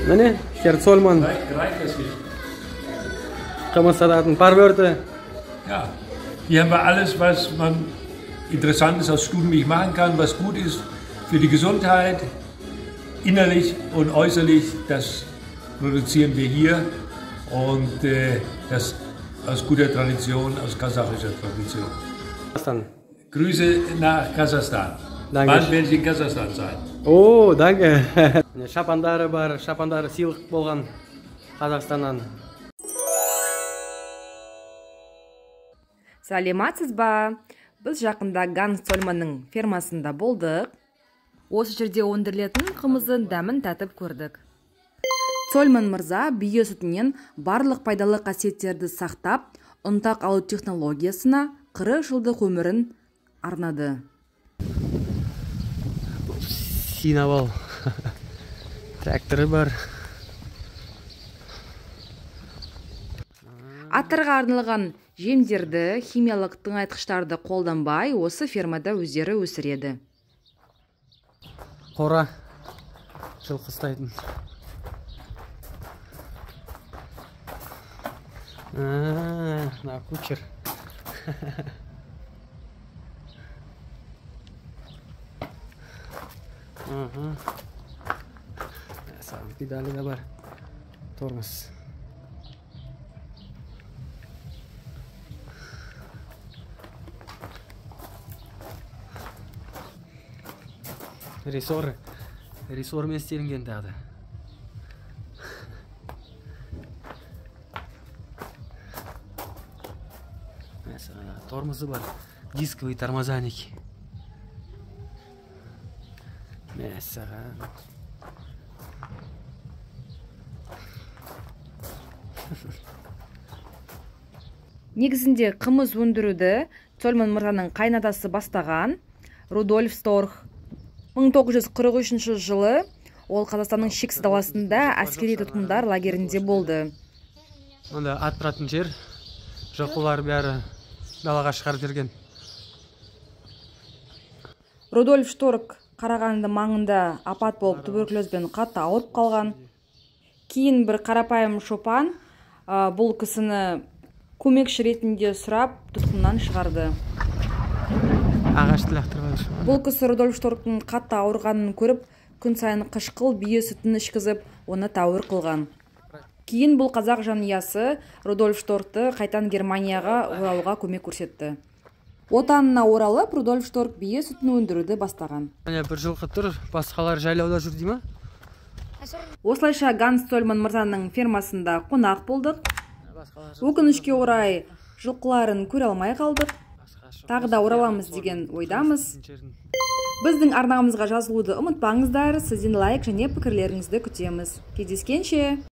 Mene, Herr Zollmann. Reicht das hier? Kameradaten, Parwörter. Ja, hier haben wir alles, was man Interessantes aus Stubenmilch machen kann, was gut ist für die Gesundheit, innerlich und äußerlich. Das produzieren wir hier und das aus guter Tradition, aus kasachischer Tradition. Was dann? Grüße nach Kasachstan. Danke. Wann werde ich in Kasachstan sein? Oh, danke. Шапандары бар, шапандары сыйлық болған Қазақстаннан. Саламатсыз ба? Біз жақында Ганс Цольманның фермасында болдық. Осы жерде өндірілетін қымыздың дәмін татып көрдік. Цольман мырза бие сүтінен барлық пайдалы қасиеттерді сақтап, ұнтақ алу технологиясына 40 жылдық өмірін арнады. Синавал тракторы бар. Аттарға арналған жемдерді, химиялық тыңайтқыштарды қолданбай, осы фермада өздері өсіреді. Қора жылқы ұстайтын. На кучер. Педали да бар. Тормоз. Ресормен істелінген тағы. Тормозы бар. Дисковый тормозаники. Мәссаған. Негізінде қымыз өндіруді Цольман мырзаның қайнатасы бастаған. Рудольф Шторх 1943 жылы ол Қазақстанның шексіз даласында әскери тұтқындар лагерінде болды. Онда ат тұратын жер, жылқылар бәрі далаға шығарып жүрген. Рудольф Шторх Қарағанды маңында апат болып туберкулезбен қатты ауырып қалған. Кейін бір қарапайым шопан бұл кісіні көмекші ретінде сұрап тұтқыннан шығарды. Ағашты лақтырып. Бұл кісі Рудольф Шторхтың қатты ауырғанын көріп, күн сайын қышқыл бие сүтін ішкізіп, оны тәуір қылған. Кейін бұл қазақ жанұясы Рудольф Шторхты қайтан Германияға оралуға көмек көрсетті. Отанына оралып, Рудольф Шторх бие сүтін өндіруді бастаған. Бір жылқы тұр, басқалар жайлауда жүр дей ма? Осылайша Ганс Цольман мырзаның фермасында қонақ болдық. Өкінішке орай жылқыларын көре алмай қалдық. Тағы да ораламыз деген ойдамыз. Біздің арнамызға жазылуды ұмытпаңыздар. Сізден лайк және пікірлеріңізді күтеміз. Кездескенше!